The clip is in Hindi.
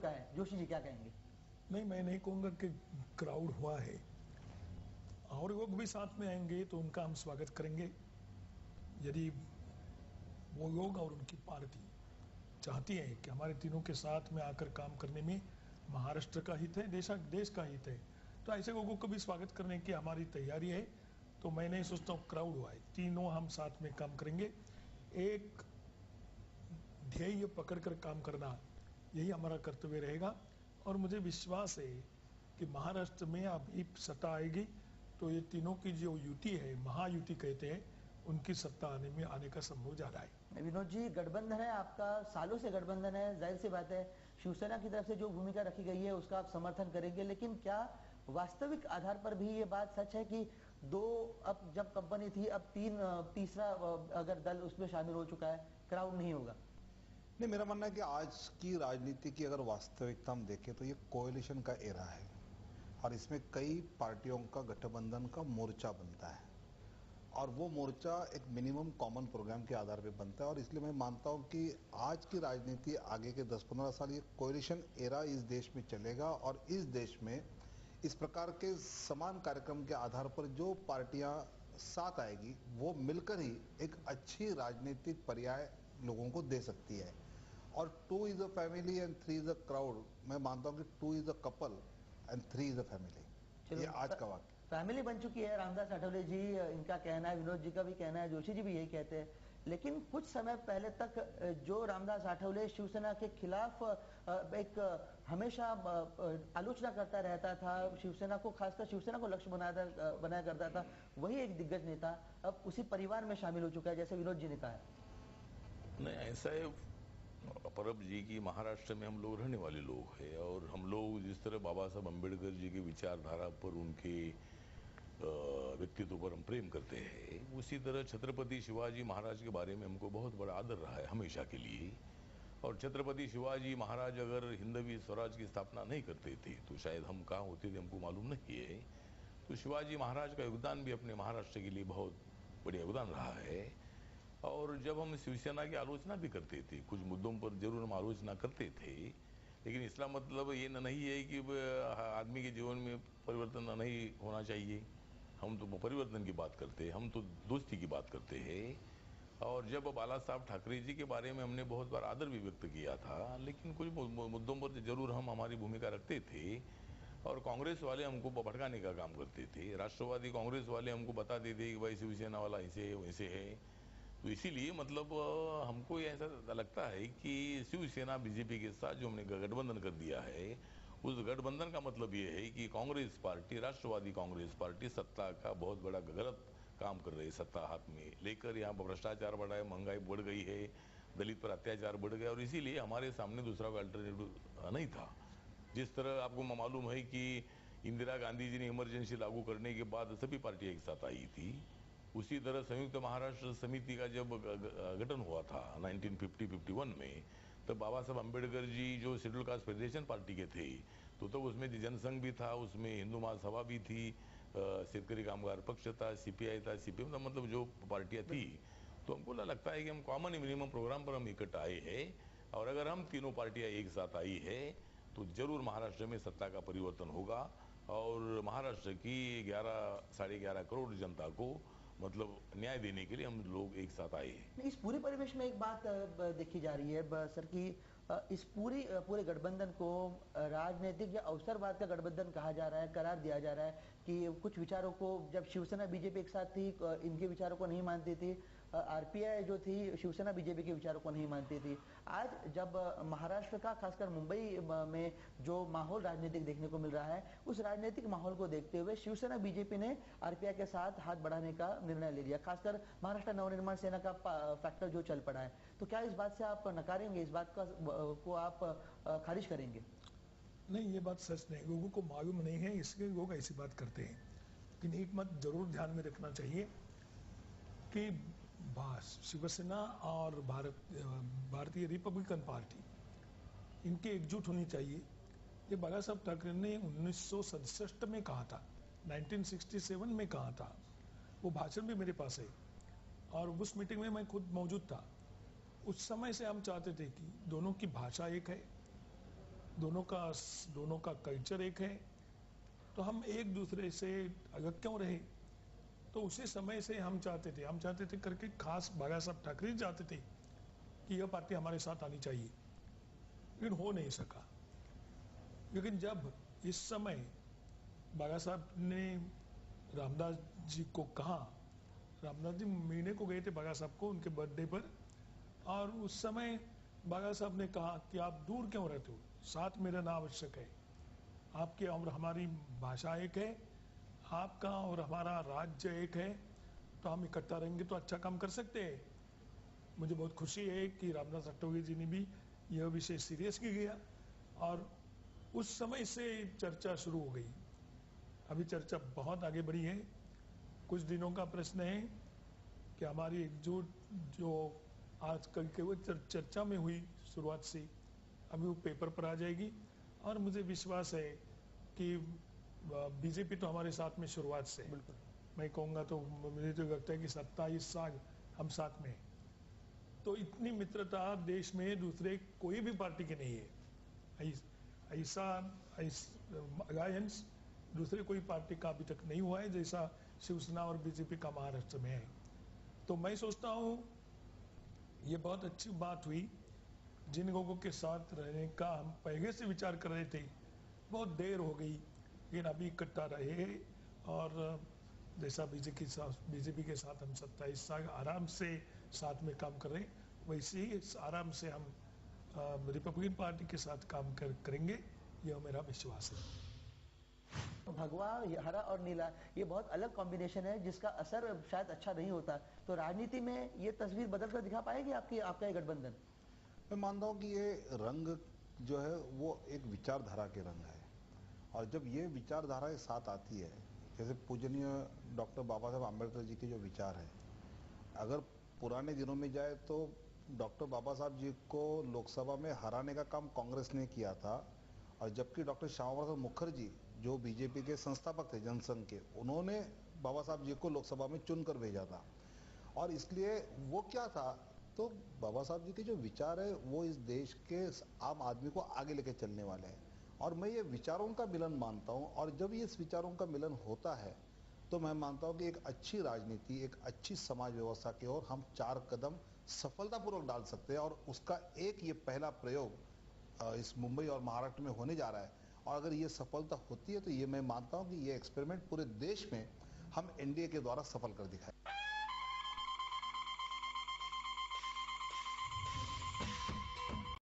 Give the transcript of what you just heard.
होता है। जोशी जी क्या कहेंगे? नहीं, मैं नहीं कहूंगा कि क्राउड हुआ है, और लोग भी साथ में आएंगे तो उनका हम स्वागत करेंगे। यदि वो लोग और उनकी पार्टी चाहती है कि हमारे तीनों के साथ में आकर काम करने में महाराष्ट्र का हित है, देश का हित है, तो ऐसे लोगों को भी स्वागत करने की हमारी तैयारी है। तो मैं नहीं सोचता हूँ क्राउड हुआ है, तीनों हम साथ में काम करेंगे। एक ध्येय पकड़कर काम करना, यही हमारा कर्तव्य रहेगा। और मुझे विश्वास है कि महाराष्ट्र में अभी सत्ता आएगी तो ये तीनों की जो युति है, महायुति कहते हैं, उनकी सत्ता आने का संभव ज्यादा है। विनोद जी, गठबंधन है आपका, सालों से गठबंधन है, जाहिर सी बात है शिवसेना की तरफ से जो भूमिका रखी गई है उसका आप समर्थन करेंगे, लेकिन क्या वास्तविक आधार पर भी ये बात सच है कि दो, अब जब कंपनी थी अब तीसरा अगर दल उसमें शामिल हो चुका है, क्राउड नहीं होगा? नहीं, मेरा मानना है कि आज की राजनीति की अगर वास्तविकता हम देखें तो ये कोएलिशन का एरा है और इसमें कई पार्टियों का गठबंधन का मोर्चा बनता है और वो मोर्चा एक मिनिमम कॉमन प्रोग्राम के आधार पर बनता है। और इसलिए मैं मानता हूं कि आज की राजनीति आगे के 10-15 साल ये कोएलिशन एरा इस देश में चलेगा और इस देश में इस प्रकार के समान कार्यक्रम के आधार पर जो पार्टियां साथ आएगी वो मिलकर ही एक अच्छी राजनीतिक पर्याय लोगों को दे सकती है। और 2 is a family and 3 is a crowd, मैं मानता हूं कि 2 is a couple and 3 is a family, ये आज का वाक्य। फैमिली बन चुकी है, रामदास आठवले जी इनका कहना है, विनोद जी का भी कहना है, जोशी जी भी यही कहते हैं। लेकिन कुछ समय पहले तक जो रामदास आठवले शिवसेना के खिलाफ एक हमेशा आलोचना करता रहता था, शिवसेना को, खासकर शिवसेना को लक्ष्य बनाया करता था, वही एक दिग्गज नेता अब उसी परिवार में शामिल हो चुका है, जैसे विनोद जी ने कहा है। नहीं, ऐसा है परब जी की, महाराष्ट्र में हम लोग रहने वाले लोग हैं और हम लोग जिस तरह बाबा साहब अम्बेडकर जी की विचारधारा पर, उनके व्यक्तित्व पर हम प्रेम करते हैं, उसी तरह छत्रपति शिवाजी महाराज के बारे में हमको बहुत बड़ा आदर रहा है हमेशा के लिए। और छत्रपति शिवाजी महाराज अगर हिंदवी स्वराज की स्थापना नहीं करते थे तो शायद हम कहाँ होते थे हमको मालूम नहीं है। तो शिवाजी महाराज का योगदान भी अपने महाराष्ट्र के लिए बहुत बड़ा योगदान रहा है। और जब हम शिवसेना की आलोचना भी करते थे, कुछ मुद्दों पर जरूर हम आलोचना करते थे, लेकिन इसका मतलब ये नहीं है कि आदमी के जीवन में परिवर्तन नहीं होना चाहिए। हम तो परिवर्तन की बात करते हैं, हम तो दोस्ती की बात करते हैं। और जब बाला साहब ठाकरे जी के बारे में हमने बहुत बार आदर भी व्यक्त किया था, लेकिन कुछ मुद्दों पर जरूर हम हमारी भूमिका रखते थे। और कांग्रेस वाले हमको भड़काने का काम करते थे, राष्ट्रवादी कांग्रेस वाले हमको बताते थे कि भाई शिवसेना वाला ऐसे है वैसे है। तो इसीलिए मतलब हमको ये ऐसा लगता है कि शिवसेना बीजेपी के साथ जो हमने गठबंधन कर दिया है, उस गठबंधन का मतलब ये है कि कांग्रेस पार्टी, राष्ट्रवादी कांग्रेस पार्टी सत्ता का बहुत बड़ा गलत काम कर रही है, सत्ता हाथ में लेकर यहाँ पर भ्रष्टाचार बढ़ा है, महंगाई बढ़ गई है, दलित पर अत्याचार बढ़ गया और इसीलिए हमारे सामने दूसरा कोई अल्टरनेटिव नहीं था। जिस तरह आपको मालूम है कि इंदिरा गांधी जी ने इमरजेंसी लागू करने के बाद सभी पार्टियां एक साथ आई थी, उसी तरह संयुक्त महाराष्ट्र समिति का जब गठन हुआ था 1950-51 में, तब बाबा साहब अम्बेडकर जी जो शेड्यूल कास्ट फेडरेशन पार्टी के थे, तो उसमें जनसंघ भी था, उसमें हिंदू महासभा भी थी, शेतकरी कामगार पक्ष था, सीपीआई था, सीपीएम था, मतलब जो पार्टियां थी। तो हमको लगता है कि हम कॉमन मिनिमम प्रोग्राम पर हम इकट्ठा आए हैं और अगर हम तीनों पार्टियां एक साथ आई है तो जरूर महाराष्ट्र में सत्ता का परिवर्तन होगा और महाराष्ट्र की 11-11.5 करोड़ जनता को मतलब न्याय देने के लिए हम लोग एक साथ आए हैं। इस पूरे परिवेश में एक बात देखी जा रही है सर कि इस पूरे गठबंधन को राजनीतिक या अवसरवाद का गठबंधन कहा जा रहा है, करार दिया जा रहा है कि कुछ विचारों को, जब शिवसेना बीजेपी एक साथ थी, इनके विचारों को नहीं मानती थी, आरपीआई जो थी शिवसेना बीजेपी के विचारों को नहीं मानती थी। आज जब महाराष्ट्र का, खासकर मुंबई में जो माहौल राजनीतिक देखने को मिल रहा है, उस राजनीतिक माहौल को देखते हुए शिवसेना बीजेपी ने आरपीआई के साथ हाथ बढ़ाने का निर्णय ले लिया, खासकर महाराष्ट्र नवनिर्माण सेना का फैक्टर जो चल पड़ा है। तो क्या इस बात से आप नकारेंगे, इस बात को आप खारिज करेंगे? नहीं, ये बात सच नहीं, लोगों को मालूम नहीं है इसलिए लोग ऐसी बात करते हैं। लेकिन एक बात जरूर ध्यान में रखना चाहिए कि शिवसेना और भारतीय रिपब्लिकन पार्टी, इनकी एकजुट होनी चाहिए। ये बाला साहब ठाकरे ने 1967 में कहा था, 1967 में कहा था, वो भाषण भी मेरे पास है और उस मीटिंग में मैं खुद मौजूद था। उस समय से हम चाहते थे कि दोनों की भाषा एक है, दोनों का कल्चर एक है, तो हम एक दूसरे से अलग क्यों रहे। तो उसी समय से हम चाहते थे करके, खास बाला साहब ठाकरे चाहते थे कि यह पार्टी हमारे साथ आनी चाहिए, लेकिन हो नहीं सका। लेकिन जब इस समय बाला साहब ने रामदास जी को कहा, रामदास जी मिलने को गए थे बाला साहब को उनके बर्थडे पर, और उस समय बाला साहब ने कहा कि आप दूर क्यों रहते हो, साथ में रहना आवश्यक है। आपके और हमारी भाषा एक है, आपका और हमारा राज्य एक है, तो हम इकट्ठा रहेंगे तो अच्छा काम कर सकते हैं। मुझे बहुत खुशी है कि रामदास अठवले जी ने भी यह विषय सीरियसली लिया, और उस समय से चर्चा शुरू हो गई। अभी चर्चा बहुत आगे बढ़ी है। कुछ दिनों का प्रश्न है कि हमारी एकजुट जो आजकल के वो चर्चा में हुई शुरुआत से, अभी वो पेपर पर आ जाएगी। और मुझे विश्वास है कि बीजेपी तो हमारे साथ में शुरुआत से, बिल्कुल मैं कहूँगा तो मुझे तो लगता है कि 27 साल हम साथ में हैं। तो इतनी मित्रता देश में दूसरे कोई भी पार्टी की नहीं है। ऐसा अलायंस दूसरे कोई पार्टी का अभी तक नहीं हुआ है जैसा शिवसेना और बीजेपी का महाराष्ट्र में है। तो मैं सोचता हूँ ये बहुत अच्छी बात हुई। जिन लोगों के साथ रहने का हम पहले से विचार कर रहे थे, बहुत देर हो गई, लेकिन अभी इकट्ठा रहे, और जैसा बीजेपी के साथ हम 27 साल आराम से साथ में काम कर रहे हैं, वैसे ही आराम से हम रिपब्लिकन पार्टी के साथ काम करेंगे, यह मेरा विश्वास है। भगवा हरा और नीला ये बहुत अलग कॉम्बिनेशन है जिसका असर शायद अच्छा नहीं होता। तो राजनीति में ये तस्वीर बदल कर दिखा पाएगी आपका ये गठबंधन? मैं मानता हूँ कि ये रंग जो है वो एक विचारधारा के रंग है, और जब ये विचारधारा के साथ आती है, जैसे पूजनीय डॉक्टर बाबा साहब आम्बेडकर जी के जो विचार है, अगर पुराने दिनों में जाए तो डॉक्टर बाबा साहब जी को लोकसभा में हराने का काम कांग्रेस ने किया था, और जबकि डॉक्टर श्यामा प्रसाद मुखर्जी जो बीजेपी के संस्थापक थे जनसंघ के, उन्होंने बाबा साहब जी को लोकसभा में चुनकर भेजा था। और इसलिए वो क्या था, तो बाबा साहब जी के जो विचार है वो इस देश के आम आदमी को आगे लेके चलने वाले हैं, और मैं ये विचारों का मिलन मानता हूँ। और जब ये इस विचारों का मिलन होता है तो मैं मानता हूँ कि एक अच्छी राजनीति, एक अच्छी समाज व्यवस्था की ओर हम 4 कदम सफलतापूर्वक डाल सकते हैं, और उसका एक ये पहला प्रयोग इस मुंबई और महाराष्ट्र में होने जा रहा है। और अगर ये सफलता होती है तो ये मैं मानता हूँ कि ये एक्सपेरिमेंट पूरे देश में हम एनडीए के द्वारा सफल कर दिखाएं।